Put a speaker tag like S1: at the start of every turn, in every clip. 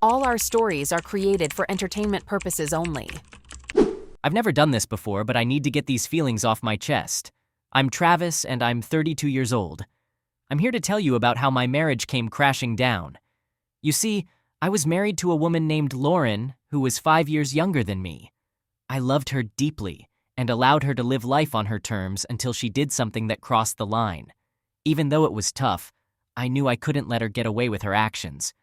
S1: All our stories are created for entertainment purposes only.
S2: I've never done this before, but I need to get these feelings off my chest. I'm Travis, and I'm 32 years old. I'm here to tell you about how my marriage came crashing down. You see, I was married to a woman named Lauren, who was 5 years younger than me. I loved her deeply and allowed her to live life on her terms until she did something that crossed the line. Even though it was tough, I knew I couldn't let her get away with her actions.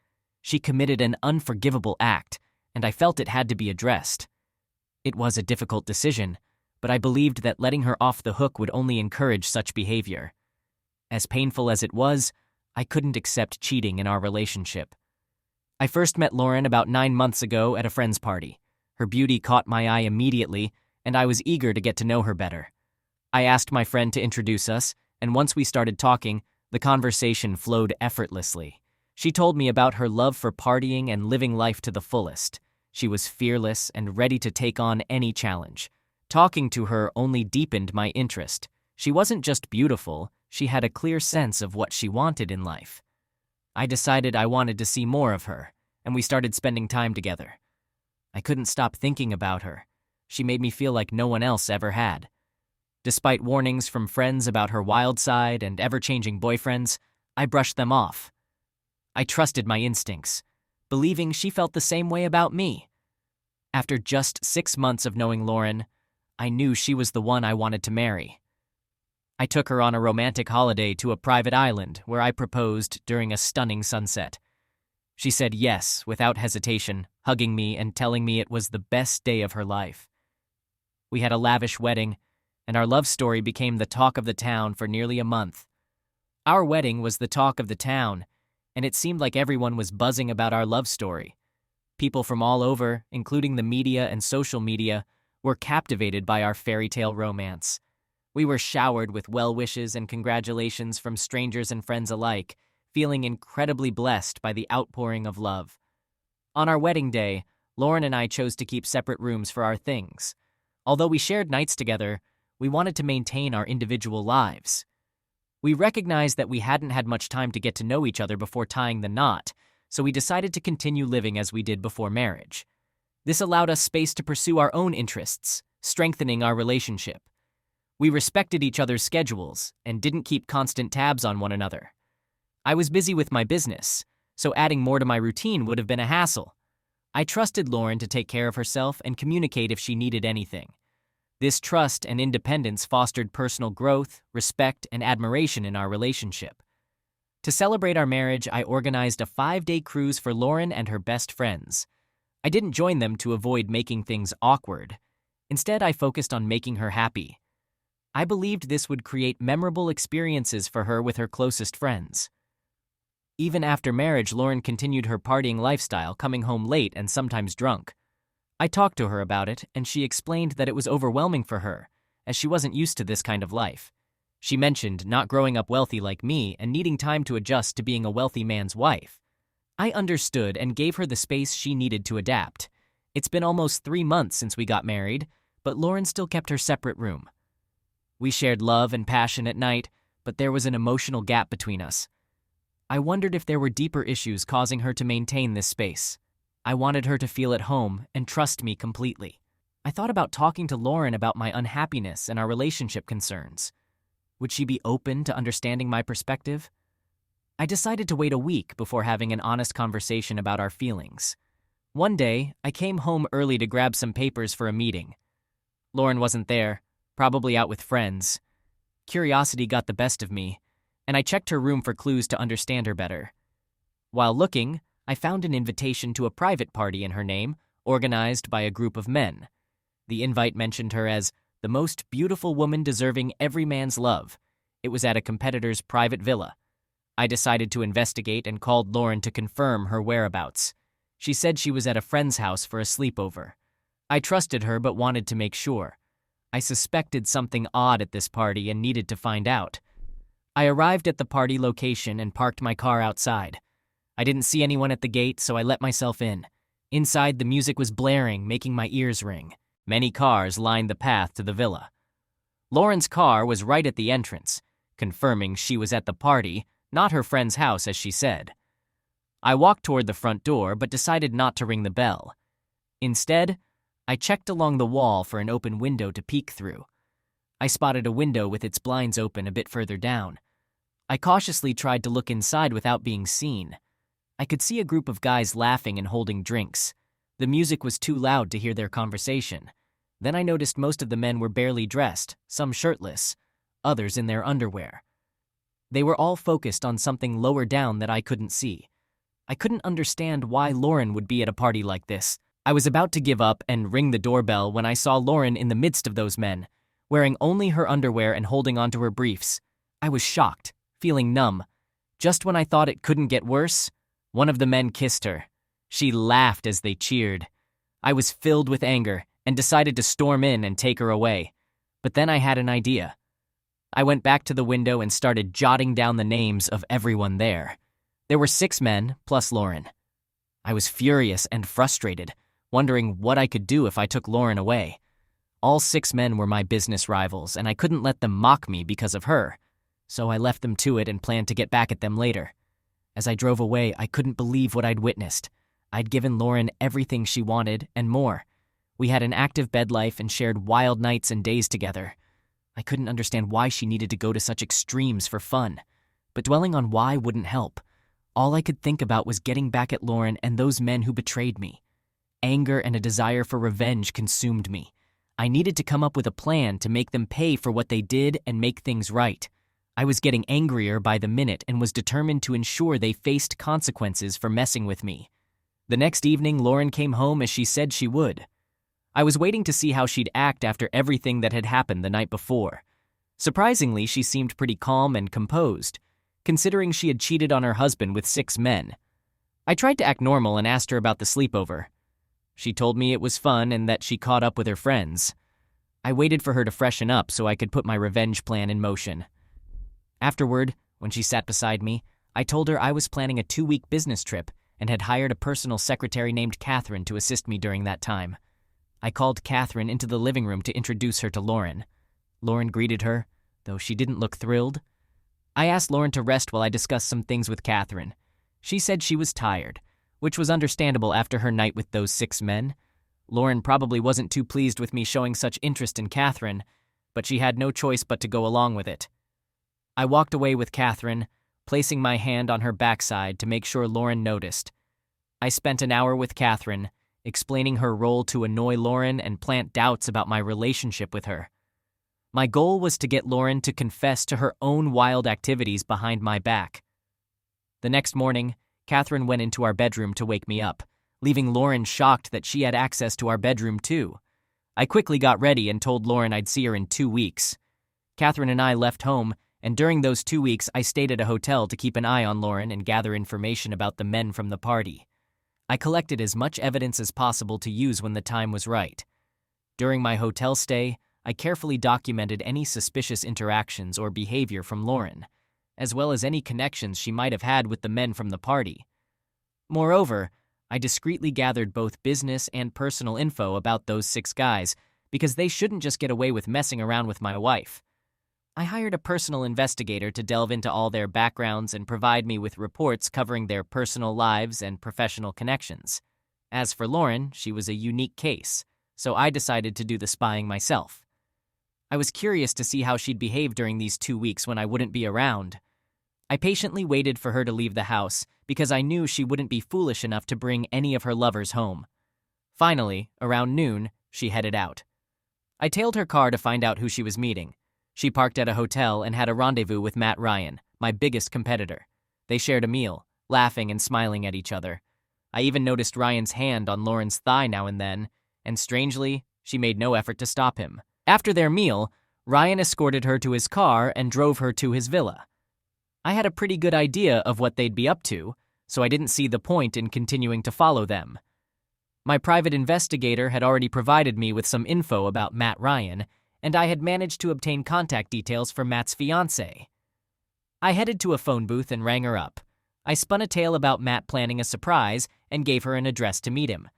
S2: She committed an unforgivable act, and I felt it had to be addressed. It was a difficult decision, but I believed that letting her off the hook would only encourage such behavior. As painful as it was, I couldn't accept cheating in our relationship. I first met Lauren about 9 months ago at a friend's party. Her beauty caught my eye immediately, and I was eager to get to know her better. I asked my friend to introduce us, and once we started talking, the conversation flowed effortlessly. She told me about her love for partying and living life to the fullest. She was fearless and ready to take on any challenge. Talking to her only deepened my interest. She wasn't just beautiful, she had a clear sense of what she wanted in life. I decided I wanted to see more of her, and we started spending time together. I couldn't stop thinking about her. She made me feel like no one else ever had. Despite warnings from friends about her wild side and ever-changing boyfriends, I brushed them off. I trusted my instincts, believing she felt the same way about me. After just 6 months of knowing Lauren, I knew she was the one I wanted to marry. I took her on a romantic holiday to a private island where I proposed during a stunning sunset. She said yes without hesitation, hugging me and telling me it was the best day of her life. We had a lavish wedding, and our love story became the talk of the town for nearly a month. Our wedding was the talk of the town, and it seemed like everyone was buzzing about our love story. People from all over, including the media and social media, were captivated by our fairy tale romance. We were showered with well wishes and congratulations from strangers and friends alike, feeling incredibly blessed by the outpouring of love. On our wedding day, Lauren and I chose to keep separate rooms for our things. Although we shared nights together, we wanted to maintain our individual lives. We recognized that we hadn't had much time to get to know each other before tying the knot, so we decided to continue living as we did before marriage. This allowed us space to pursue our own interests, strengthening our relationship. We respected each other's schedules and didn't keep constant tabs on one another. I was busy with my business, so adding more to my routine would have been a hassle. I trusted Lauren to take care of herself and communicate if she needed anything. This trust and independence fostered personal growth, respect, and admiration in our relationship. To celebrate our marriage, I organized a 5-day cruise for Lauren and her best friends. I didn't join them to avoid making things awkward. Instead, I focused on making her happy. I believed this would create memorable experiences for her with her closest friends. Even after marriage, Lauren continued her partying lifestyle, coming home late and sometimes drunk. I talked to her about it, and she explained that it was overwhelming for her, as she wasn't used to this kind of life. She mentioned not growing up wealthy like me and needing time to adjust to being a wealthy man's wife. I understood and gave her the space she needed to adapt. It's been almost 3 months since we got married, but Lauren still kept her separate room. We shared love and passion at night, but there was an emotional gap between us. I wondered if there were deeper issues causing her to maintain this space. I wanted her to feel at home and trust me completely. I thought about talking to Lauren about my unhappiness and our relationship concerns. Would she be open to understanding my perspective? I decided to wait a week before having an honest conversation about our feelings. One day, I came home early to grab some papers for a meeting. Lauren wasn't there, probably out with friends. Curiosity got the best of me, and I checked her room for clues to understand her better. While looking, I found an invitation to a private party in her name, organized by a group of men. The invite mentioned her as the most beautiful woman deserving every man's love. It was at a competitor's private villa. I decided to investigate and called Lauren to confirm her whereabouts. She said she was at a friend's house for a sleepover. I trusted her but wanted to make sure. I suspected something odd at this party and needed to find out. I arrived at the party location and parked my car outside. I didn't see anyone at the gate, so I let myself in. Inside, the music was blaring, making my ears ring. Many cars lined the path to the villa. Lauren's car was right at the entrance, confirming she was at the party, not her friend's house as she said. I walked toward the front door but decided not to ring the bell. Instead, I checked along the wall for an open window to peek through. I spotted a window with its blinds open a bit further down. I cautiously tried to look inside without being seen. I could see a group of guys laughing and holding drinks. The music was too loud to hear their conversation. Then I noticed most of the men were barely dressed, some shirtless, others in their underwear. They were all focused on something lower down that I couldn't see. I couldn't understand why Lauren would be at a party like this. I was about to give up and ring the doorbell when I saw Lauren in the midst of those men, wearing only her underwear and holding onto her briefs. I was shocked, feeling numb. Just when I thought it couldn't get worse, one of the men kissed her. She laughed as they cheered. I was filled with anger and decided to storm in and take her away. But then I had an idea. I went back to the window and started jotting down the names of everyone there. There were 6 men, plus Lauren. I was furious and frustrated, wondering what I could do if I took Lauren away. All 6 men were my business rivals, and I couldn't let them mock me because of her. So I left them to it and planned to get back at them later. As I drove away, I couldn't believe what I'd witnessed. I'd given Lauren everything she wanted and more. We had an active bed life and shared wild nights and days together. I couldn't understand why she needed to go to such extremes for fun. But dwelling on why wouldn't help. All I could think about was getting back at Lauren and those men who betrayed me. Anger and a desire for revenge consumed me. I needed to come up with a plan to make them pay for what they did and make things right. I was getting angrier by the minute and was determined to ensure they faced consequences for messing with me. The next evening, Lauren came home as she said she would. I was waiting to see how she'd act after everything that had happened the night before. Surprisingly, she seemed pretty calm and composed, considering she had cheated on her husband with 6 men. I tried to act normal and asked her about the sleepover. She told me it was fun and that she caught up with her friends. I waited for her to freshen up so I could put my revenge plan in motion. Afterward, when she sat beside me, I told her I was planning a 2-week business trip and had hired a personal secretary named Catherine to assist me during that time. I called Catherine into the living room to introduce her to Lauren. Lauren greeted her, though she didn't look thrilled. I asked Lauren to rest while I discussed some things with Catherine. She said she was tired, which was understandable after her night with those 6 men. Lauren probably wasn't too pleased with me showing such interest in Catherine, but she had no choice but to go along with it. I walked away with Catherine, placing my hand on her backside to make sure Lauren noticed. I spent an hour with Catherine, explaining her role to annoy Lauren and plant doubts about my relationship with her. My goal was to get Lauren to confess to her own wild activities behind my back. The next morning, Catherine went into our bedroom to wake me up, leaving Lauren shocked that she had access to our bedroom too. I quickly got ready and told Lauren I'd see her in 2 weeks. Catherine and I left home, and during those 2 weeks I stayed at a hotel to keep an eye on Lauren and gather information about the men from the party. I collected as much evidence as possible to use when the time was right. During my hotel stay, I carefully documented any suspicious interactions or behavior from Lauren, as well as any connections she might have had with the men from the party. Moreover, I discreetly gathered both business and personal info about those 6 guys because they shouldn't just get away with messing around with my wife. I hired a personal investigator to delve into all their backgrounds and provide me with reports covering their personal lives and professional connections. As for Lauren, she was a unique case, so I decided to do the spying myself. I was curious to see how she'd behave during these 2 weeks when I wouldn't be around. I patiently waited for her to leave the house because I knew she wouldn't be foolish enough to bring any of her lovers home. Finally, around noon, she headed out. I tailed her car to find out who she was meeting. She parked at a hotel and had a rendezvous with Matt Ryan, my biggest competitor. They shared a meal, laughing and smiling at each other. I even noticed Ryan's hand on Lauren's thigh now and then, and strangely, she made no effort to stop him. After their meal, Ryan escorted her to his car and drove her to his villa. I had a pretty good idea of what they'd be up to, so I didn't see the point in continuing to follow them. My private investigator had already provided me with some info about Matt Ryan, and I had managed to obtain contact details for Matt's fiancée. I headed to a phone booth and rang her up. I spun a tale about Matt planning a surprise and gave her an address to meet him.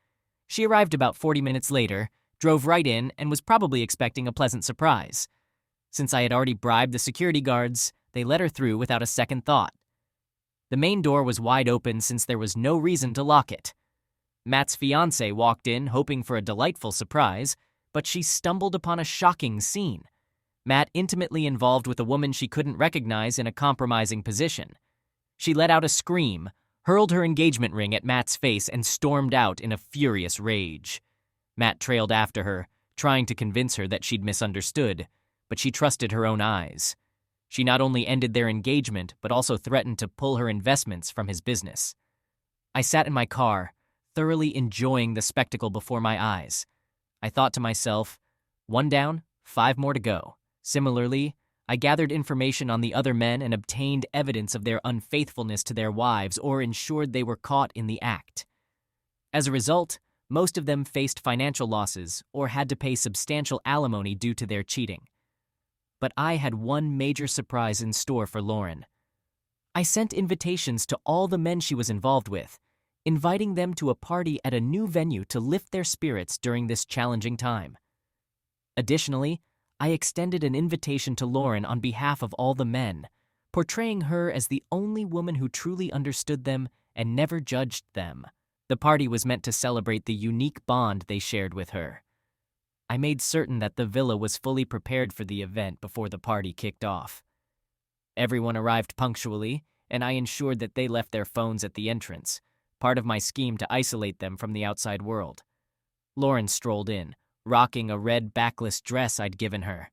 S2: She arrived about 40 minutes later, drove right in, and was probably expecting a pleasant surprise. Since I had already bribed the security guards, they let her through without a second thought. The main door was wide open since there was no reason to lock it. Matt's fiancée walked in hoping for a delightful surprise, but she stumbled upon a shocking scene. Matt intimately involved with a woman she couldn't recognize in a compromising position. She let out a scream, hurled her engagement ring at Matt's face, and stormed out in a furious rage. Matt trailed after her, trying to convince her that she'd misunderstood, but she trusted her own eyes. She not only ended their engagement, but also threatened to pull her investments from his business. I sat in my car, thoroughly enjoying the spectacle before my eyes. I thought to myself, 1 down, 5 more to go. Similarly, I gathered information on the other men and obtained evidence of their unfaithfulness to their wives or ensured they were caught in the act. As a result, most of them faced financial losses or had to pay substantial alimony due to their cheating. But I had one major surprise in store for Lauren. I sent invitations to all the men she was involved with, inviting them to a party at a new venue to lift their spirits during this challenging time. Additionally, I extended an invitation to Lauren on behalf of all the men, portraying her as the only woman who truly understood them and never judged them. The party was meant to celebrate the unique bond they shared with her. I made certain that the villa was fully prepared for the event before the party kicked off. Everyone arrived punctually, and I ensured that they left their phones at the entrance, part of my scheme to isolate them from the outside world. Lauren strolled in, rocking a red backless dress I'd given her.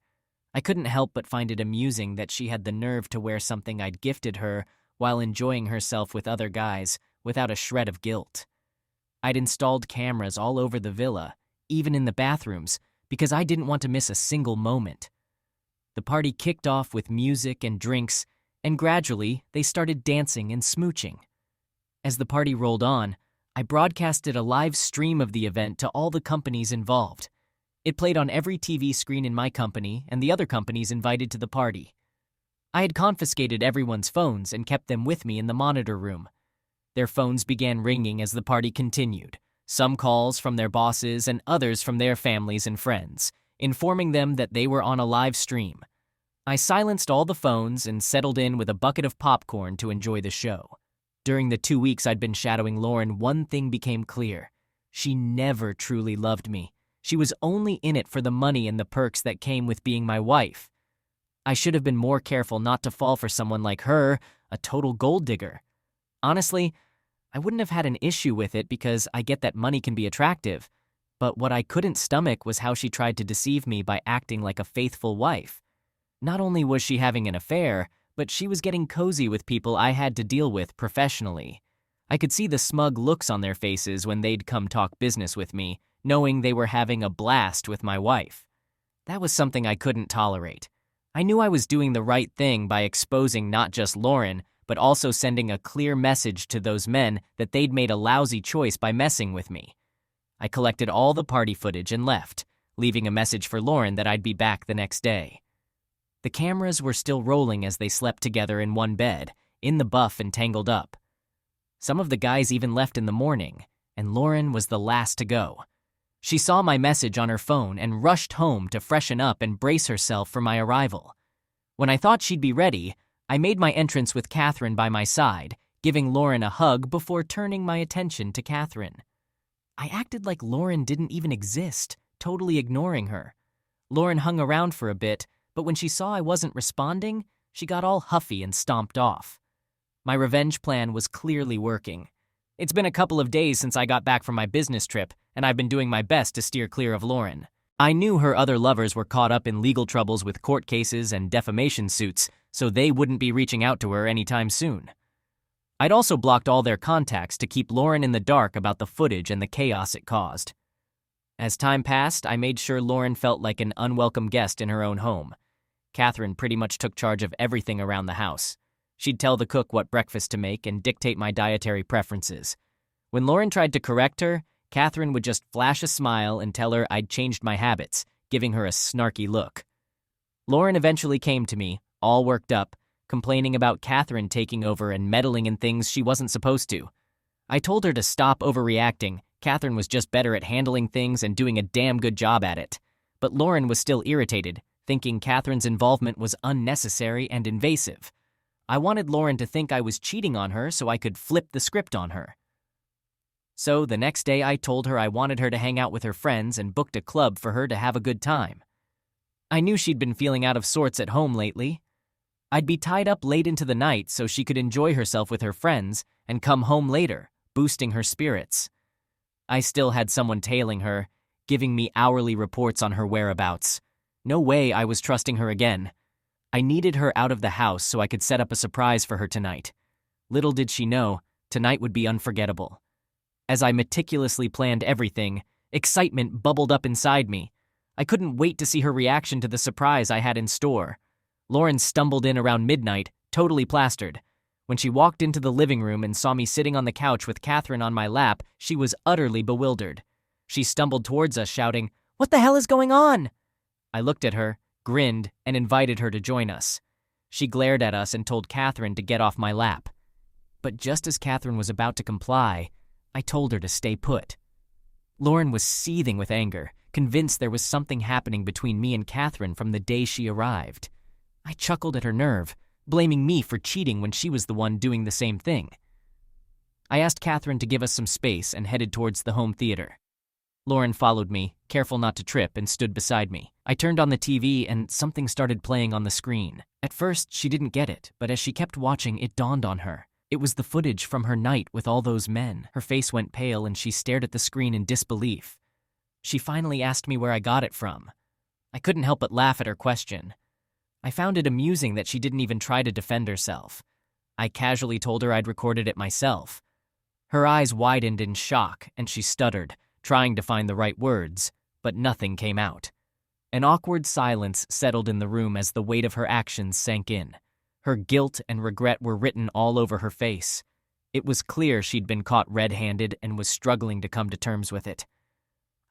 S2: I couldn't help but find it amusing that she had the nerve to wear something I'd gifted her while enjoying herself with other guys without a shred of guilt. I'd installed cameras all over the villa, even in the bathrooms, because I didn't want to miss a single moment. The party kicked off with music and drinks, and gradually they started dancing and smooching. As the party rolled on, I broadcasted a live stream of the event to all the companies involved. It played on every TV screen in my company and the other companies invited to the party. I had confiscated everyone's phones and kept them with me in the monitor room. Their phones began ringing as the party continued, some calls from their bosses and others from their families and friends, informing them that they were on a live stream. I silenced all the phones and settled in with a bucket of popcorn to enjoy the show. During the 2 weeks I'd been shadowing Lauren, one thing became clear. She never truly loved me. She was only in it for the money and the perks that came with being my wife. I should have been more careful not to fall for someone like her, a total gold digger. Honestly, I wouldn't have had an issue with it because I get that money can be attractive, but what I couldn't stomach was how she tried to deceive me by acting like a faithful wife. Not only was she having an affair, but she was getting cozy with people I had to deal with professionally. I could see the smug looks on their faces when they'd come talk business with me, knowing they were having a blast with my wife. That was something I couldn't tolerate. I knew I was doing the right thing by exposing not just Lauren, but also sending a clear message to those men that they'd made a lousy choice by messing with me. I collected all the party footage and left, leaving a message for Lauren that I'd be back the next day. The cameras were still rolling as they slept together in one bed, in the buff and tangled up. Some of the guys even left in the morning, and Lauren was the last to go. She saw my message on her phone and rushed home to freshen up and brace herself for my arrival. When I thought she'd be ready, I made my entrance with Catherine by my side, giving Lauren a hug before turning my attention to Catherine. I acted like Lauren didn't even exist, totally ignoring her. Lauren hung around for a bit, but when she saw I wasn't responding, she got all huffy and stomped off. My revenge plan was clearly working. It's been a couple of days since I got back from my business trip, and I've been doing my best to steer clear of Lauren. I knew her other lovers were caught up in legal troubles with court cases and defamation suits, so they wouldn't be reaching out to her anytime soon. I'd also blocked all their contacts to keep Lauren in the dark about the footage and the chaos it caused. As time passed, I made sure Lauren felt like an unwelcome guest in her own home. Catherine pretty much took charge of everything around the house. She'd tell the cook what breakfast to make and dictate my dietary preferences. When Lauren tried to correct her, Catherine would just flash a smile and tell her I'd changed my habits, giving her a snarky look. Lauren eventually came to me, all worked up, complaining about Catherine taking over and meddling in things she wasn't supposed to. I told her to stop overreacting. Catherine was just better at handling things and doing a damn good job at it. But Lauren was still irritated, thinking Catherine's involvement was unnecessary and invasive. I wanted Lauren to think I was cheating on her so I could flip the script on her. So the next day I told her I wanted her to hang out with her friends and booked a club for her to have a good time. I knew she'd been feeling out of sorts at home lately. I'd be tied up late into the night so she could enjoy herself with her friends and come home later, boosting her spirits. I still had someone tailing her, giving me hourly reports on her whereabouts. No way I was trusting her again. I needed her out of the house so I could set up a surprise for her tonight. Little did she know, tonight would be unforgettable. As I meticulously planned everything, excitement bubbled up inside me. I couldn't wait to see her reaction to the surprise I had in store. Lauren stumbled in around midnight, totally plastered. When she walked into the living room and saw me sitting on the couch with Catherine on my lap, she was utterly bewildered. She stumbled towards us, shouting, "What the hell is going on?" I looked at her, grinned, and invited her to join us. She glared at us and told Catherine to get off my lap. But just as Catherine was about to comply, I told her to stay put. Lauren was seething with anger, convinced there was something happening between me and Catherine from the day she arrived. I chuckled at her nerve, blaming me for cheating when she was the one doing the same thing. I asked Catherine to give us some space and headed towards the home theater. Lauren followed me, careful not to trip, and stood beside me. I turned on the TV and something started playing on the screen. At first, she didn't get it, but as she kept watching, it dawned on her. It was the footage from her night with all those men. Her face went pale and she stared at the screen in disbelief. She finally asked me where I got it from. I couldn't help but laugh at her question. I found it amusing that she didn't even try to defend herself. I casually told her I'd recorded it myself. Her eyes widened in shock and she stuttered, trying to find the right words, but nothing came out. An awkward silence settled in the room as the weight of her actions sank in. Her guilt and regret were written all over her face. It was clear she'd been caught red-handed and was struggling to come to terms with it.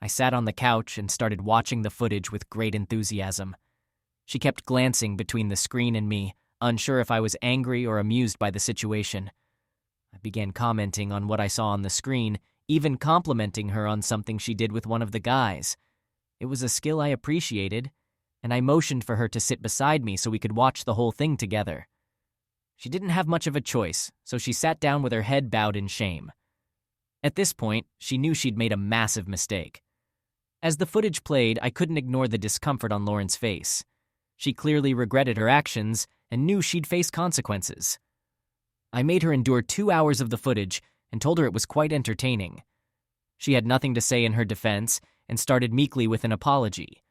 S2: I sat on the couch and started watching the footage with great enthusiasm. She kept glancing between the screen and me, unsure if I was angry or amused by the situation. I began commenting on what I saw on the screen, even complimenting her on something she did with one of the guys. It was a skill I appreciated, and I motioned for her to sit beside me so we could watch the whole thing together. She didn't have much of a choice, so she sat down with her head bowed in shame. At this point, she knew she'd made a massive mistake. As the footage played, I couldn't ignore the discomfort on Lauren's face. She clearly regretted her actions and knew she'd face consequences. I made her endure 2 hours of the footage and told her it was quite entertaining. She had nothing to say in her defense and started meekly with an apology.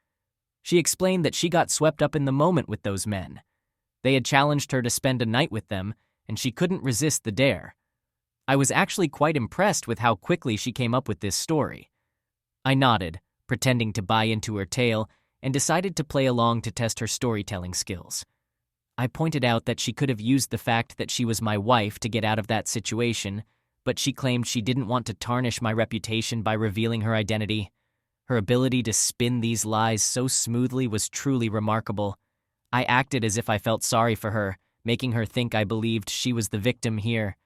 S2: She explained that she got swept up in the moment with those men. They had challenged her to spend a night with them, and she couldn't resist the dare. I was actually quite impressed with how quickly she came up with this story. I nodded, pretending to buy into her tale, and decided to play along to test her storytelling skills. I pointed out that she could have used the fact that she was my wife to get out of that situation, but she claimed she didn't want to tarnish my reputation by revealing her identity. Her ability to spin these lies so smoothly was truly remarkable. I acted as if I felt sorry for her, making her think I believed she was the victim here.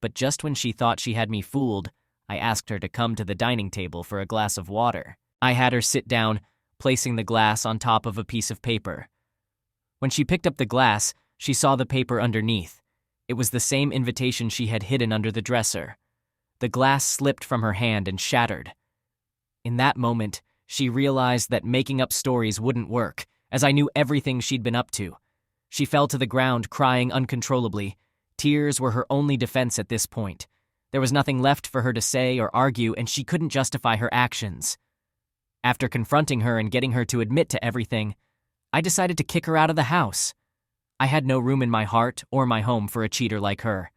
S2: But just when she thought she had me fooled, I asked her to come to the dining table for a glass of water. I had her sit down, placing the glass on top of a piece of paper. When she picked up the glass, she saw the paper underneath. It was the same invitation she had hidden under the dresser. The glass slipped from her hand and shattered. In that moment, she realized that making up stories wouldn't work, as I knew everything she'd been up to. She fell to the ground, crying uncontrollably. Tears were her only defense at this point. There was nothing left for her to say or argue, and she couldn't justify her actions. After confronting her and getting her to admit to everything, I decided to kick her out of the house. I had no room in my heart or my home for a cheater like her.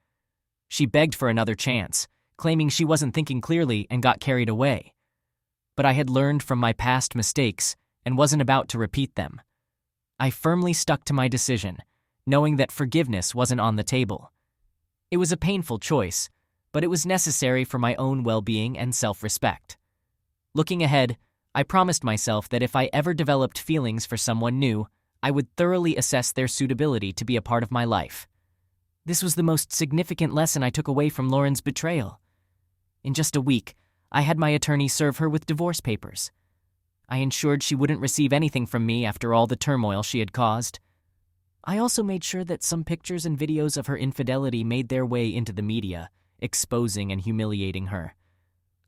S2: She begged for another chance, claiming she wasn't thinking clearly and got carried away. But I had learned from my past mistakes and wasn't about to repeat them. I firmly stuck to my decision, knowing that forgiveness wasn't on the table. It was a painful choice, but it was necessary for my own well-being and self-respect. Looking ahead, I promised myself that if I ever developed feelings for someone new, I would thoroughly assess their suitability to be a part of my life. This was the most significant lesson I took away from Lauren's betrayal. In just a week, I had my attorney serve her with divorce papers. I ensured she wouldn't receive anything from me after all the turmoil she had caused. I also made sure that some pictures and videos of her infidelity made their way into the media, exposing and humiliating her.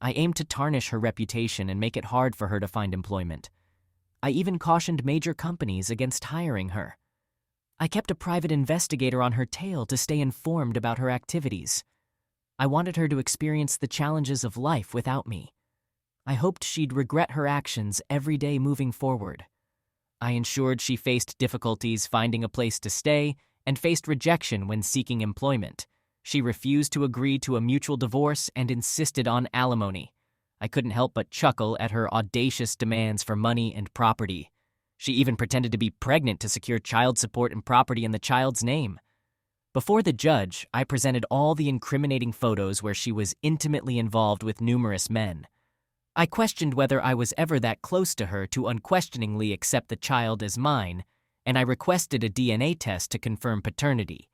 S2: I aimed to tarnish her reputation and make it hard for her to find employment. I even cautioned major companies against hiring her. I kept a private investigator on her tail to stay informed about her activities. I wanted her to experience the challenges of life without me. I hoped she'd regret her actions every day moving forward. I ensured she faced difficulties finding a place to stay and faced rejection when seeking employment. She refused to agree to a mutual divorce and insisted on alimony. I couldn't help but chuckle at her audacious demands for money and property. She even pretended to be pregnant to secure child support and property in the child's name. Before the judge, I presented all the incriminating photos where she was intimately involved with numerous men. I questioned whether I was ever that close to her to unquestioningly accept the child as mine, and I requested a DNA test to confirm paternity.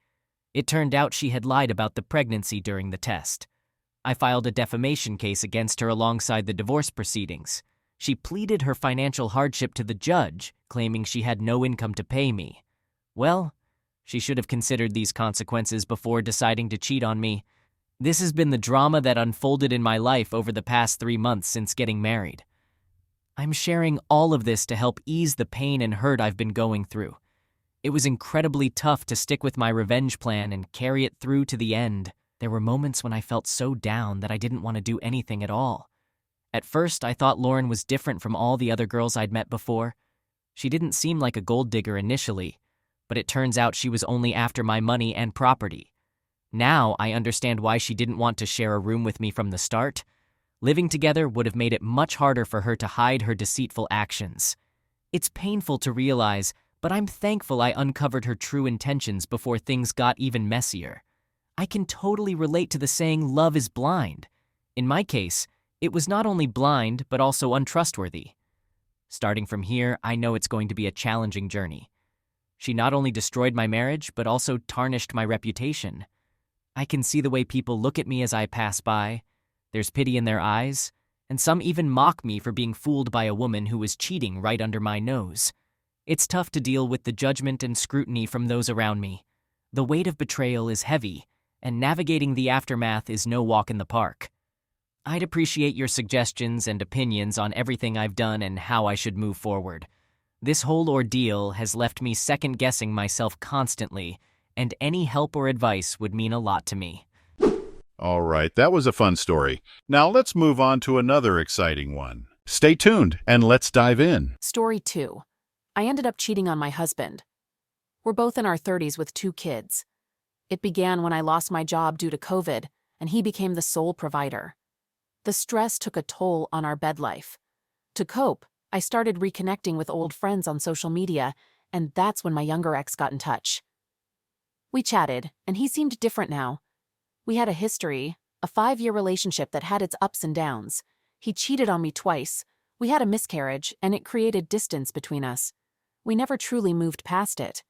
S2: It turned out she had lied about the pregnancy during the test. I filed a defamation case against her alongside the divorce proceedings. She pleaded her financial hardship to the judge, claiming she had no income to pay me. Well, she should have considered these consequences before deciding to cheat on me. This has been the drama that unfolded in my life over the past 3 months since getting married. I'm sharing all of this to help ease the pain and hurt I've been going through. It was incredibly tough to stick with my revenge plan and carry it through to the end. There were moments when I felt so down that I didn't want to do anything at all. At first, I thought Lauren was different from all the other girls I'd met before. She didn't seem like a gold digger initially, but it turns out she was only after my money and property. Now I understand why she didn't want to share a room with me from the start. Living together would have made it much harder for her to hide her deceitful actions. It's painful to realize, but I'm thankful I uncovered her true intentions before things got even messier. I can totally relate to the saying, love is blind. In my case, it was not only blind, but also untrustworthy. Starting from here, I know it's going to be a challenging journey. She not only destroyed my marriage, but also tarnished my reputation. I can see the way people look at me as I pass by. There's pity in their eyes, and some even mock me for being fooled by a woman who was cheating right under my nose. It's tough to deal with the judgment and scrutiny from those around me. The weight of betrayal is heavy, and navigating the aftermath is no walk in the park. I'd appreciate your suggestions and opinions on everything I've done and how I should move forward. This whole ordeal has left me second-guessing myself constantly, and any help or advice would mean a lot to me.
S3: All right, that was a fun story. Now let's move on to another exciting one. Stay tuned and let's dive in.
S1: Story 2. I ended up cheating on my husband. We're both in our 30s with 2 kids. It began when I lost my job due to COVID, and he became the sole provider. The stress took a toll on our bed life. To cope, I started reconnecting with old friends on social media, and that's when my younger ex got in touch. We chatted, and he seemed different now. We had a history, a 5-year relationship that had its ups and downs. He cheated on me twice. We had a miscarriage, and it created distance between us. We never truly moved past it.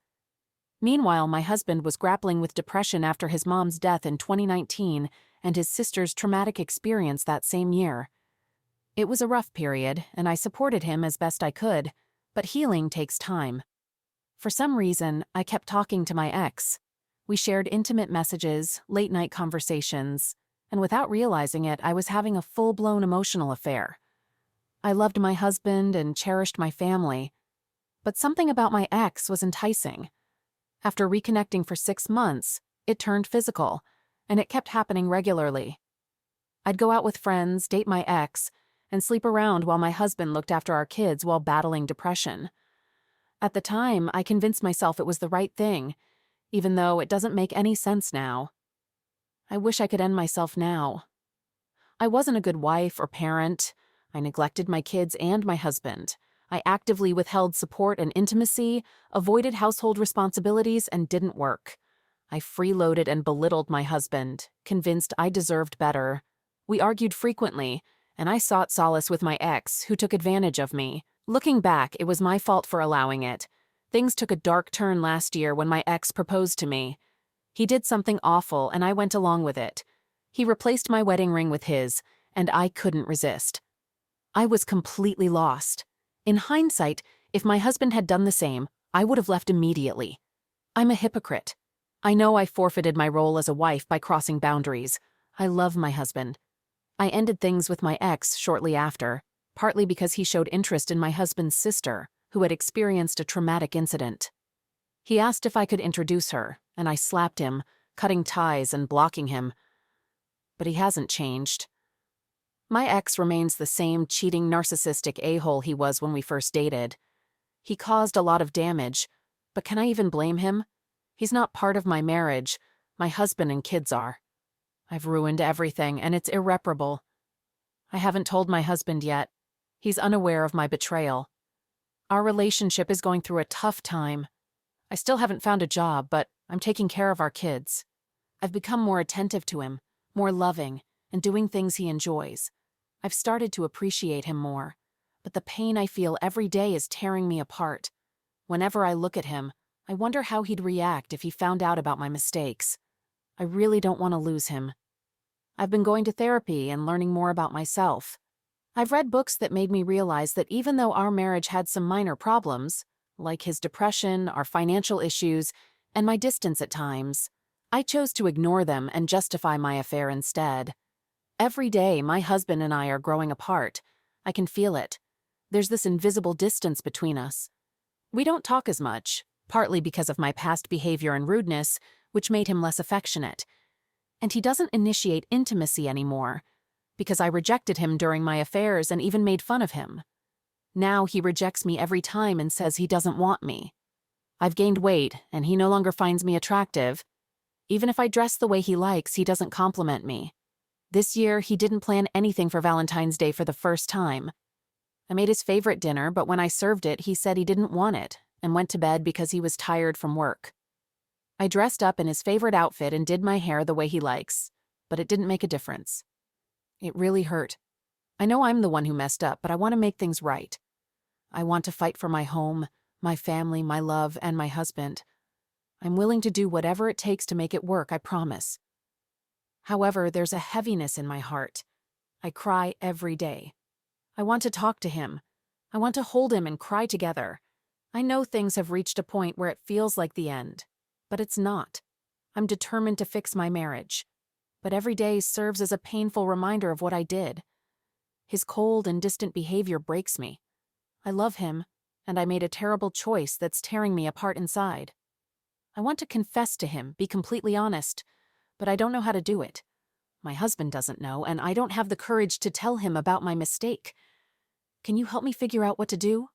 S1: Meanwhile, my husband was grappling with depression after his mom's death in 2019 and his sister's traumatic experience that same year. It was a rough period, and I supported him as best I could, but healing takes time. For some reason, I kept talking to my ex. We shared intimate messages, late-night conversations, and without realizing it, I was having a full-blown emotional affair. I loved my husband and cherished my family, but something about my ex was enticing. After reconnecting for 6 months, it turned physical, and it kept happening regularly. I'd go out with friends, date my ex, and sleep around while my husband looked after our kids while battling depression. At the time, I convinced myself it was the right thing, even though it doesn't make any sense now. I wish I could end myself now. I wasn't a good wife or parent. I neglected my kids and my husband. I actively withheld support and intimacy, avoided household responsibilities, and didn't work. I freeloaded and belittled my husband, convinced I deserved better. We argued frequently, and I sought solace with my ex, who took advantage of me. Looking back, it was my fault for allowing it. Things took a dark turn last year when my ex proposed to me. He did something awful, and I went along with it. He replaced my wedding ring with his, and I couldn't resist. I was completely lost. In hindsight, if my husband had done the same, I would have left immediately. I'm a hypocrite. I know I forfeited my role as a wife by crossing boundaries. I love my husband. I ended things with my ex shortly after, partly because he showed interest in my husband's sister, who had experienced a traumatic incident. He asked if I could introduce her, and I slapped him, cutting ties and blocking him. But he hasn't changed. My ex remains the same cheating, narcissistic a-hole he was when we first dated. He caused a lot of damage, but can I even blame him? He's not part of my marriage. My husband and kids are. I've ruined everything, and it's irreparable. I haven't told my husband yet. He's unaware of my betrayal. Our relationship is going through a tough time. I still haven't found a job, but I'm taking care of our kids. I've become more attentive to him, more loving, and doing things he enjoys. I've started to appreciate him more, but the pain I feel every day is tearing me apart. Whenever I look at him, I wonder how he'd react if he found out about my mistakes. I really don't want to lose him. I've been going to therapy and learning more about myself. I've read books that made me realize that even though our marriage had some minor problems, like his depression, our financial issues, and my distance at times, I chose to ignore them and justify my affair instead. Every day, my husband and I are growing apart. I can feel it. There's this invisible distance between us. We don't talk as much, partly because of my past behavior and rudeness, which made him less affectionate. And he doesn't initiate intimacy anymore, because I rejected him during my affairs and even made fun of him. Now he rejects me every time and says he doesn't want me. I've gained weight, and he no longer finds me attractive. Even if I dress the way he likes, he doesn't compliment me. This year, he didn't plan anything for Valentine's Day for the first time. I made his favorite dinner, but when I served it, he said he didn't want it and went to bed because he was tired from work. I dressed up in his favorite outfit and did my hair the way he likes, but it didn't make a difference. It really hurt. I know I'm the one who messed up, but I want to make things right. I want to fight for my home, my family, my love, and my husband. I'm willing to do whatever it takes to make it work, I promise. However, there's a heaviness in my heart. I cry every day. I want to talk to him. I want to hold him and cry together. I know things have reached a point where it feels like the end, but it's not. I'm determined to fix my marriage. But every day serves as a painful reminder of what I did. His cold and distant behavior breaks me. I love him, and I made a terrible choice that's tearing me apart inside. I want to confess to him, be completely honest, but I don't know how to do it. My husband doesn't know, and I don't have the courage to tell him about my mistake. Can you help me figure out what to do?